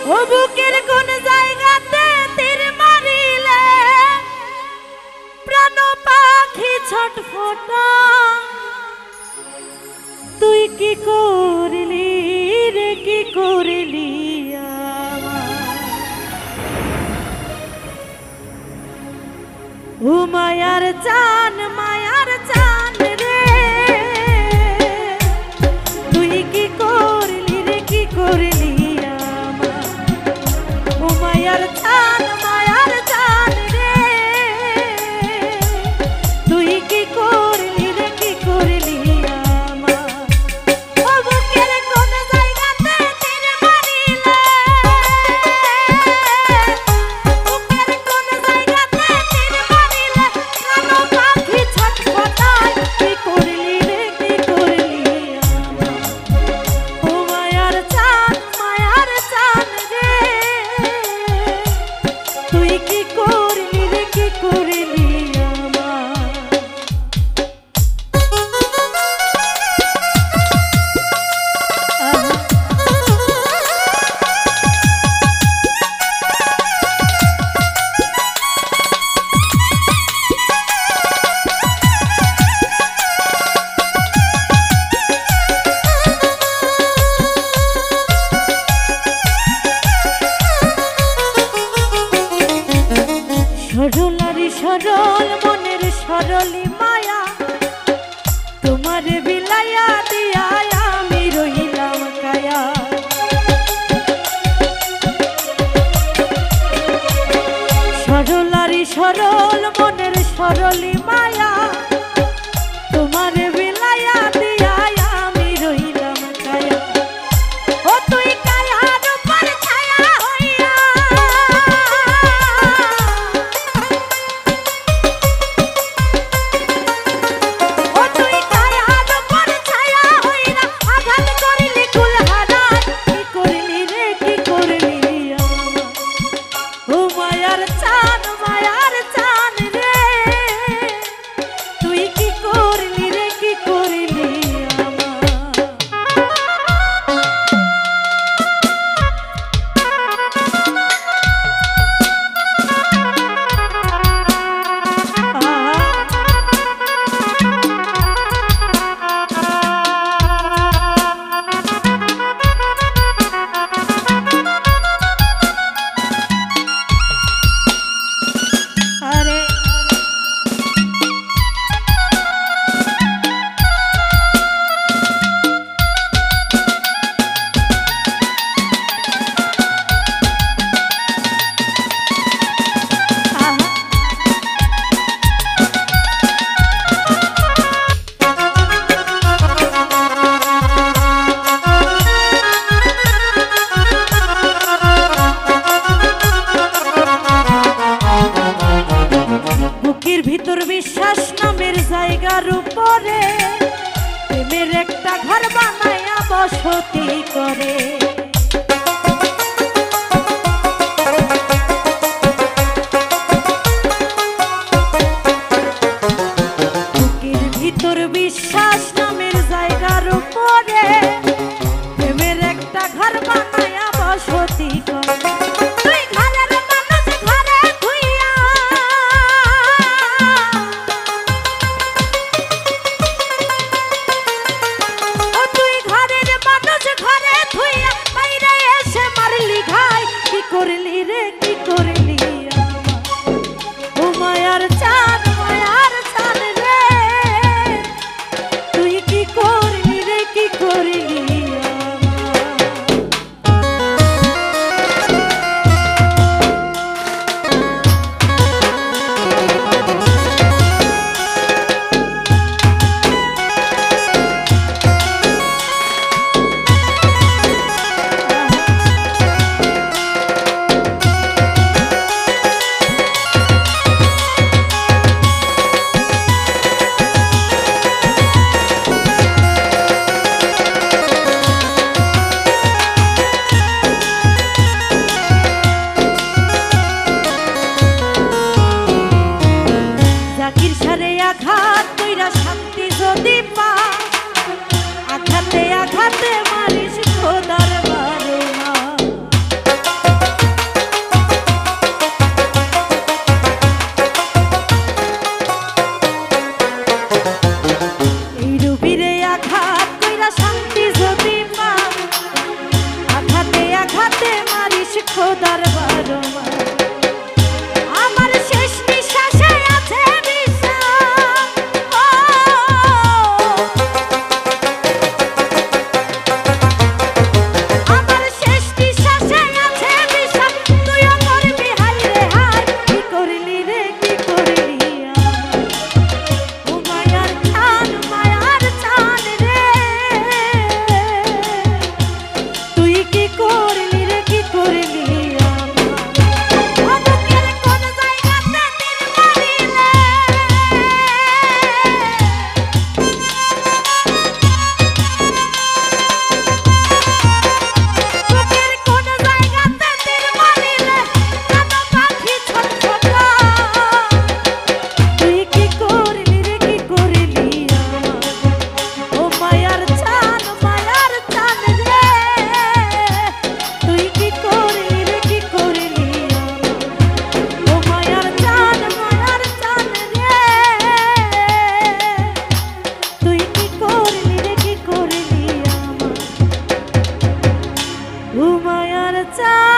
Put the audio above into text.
ও বুকের কোন জায়গাতে তীর মারিলে প্রাণ পাখি ছটফটা তুই কি করলি রে কি করলি ও মায়ার চান রে তুই কি করলি রে কি করলি ও মায়ার চান রে তুই কি করলি রে কি করলি সরল মনের সরলি মায়া তোমার বিলাইয়া দিয়া আমি রইলাম কায়া সরলারি সরল মনের সরলি মায়া তোমার বিলাইয়া দিয়া আমি রইলাম কায়া ও তুই কায়ার উপর ছায়া হইয়া ভিতর বিশ্বাস নামের জায়গার উপরে প্রেমের একটা ঘর বানায়া বসতি করে বুকের ভিতর বিশ্বাস নামের জায়গার উপরে প্রেমের একটা ঘর বানায়া বসতি করে করলি রে কি করলি ও মায়ার চান রে তুই কি করলি রে কি করলি হাতে মারিস খোদার বারোয়ার আমার শেষ নিঃশ্বাসে আছে বিষাদ আমার শেষ নিঃশ্বাসে আছে বিষাদ তুইও করবি হাই রে হাই কি করলি রে কি করলি ও মায়ার চান রে তুই কি করলি রে কি করলি মায়ার চা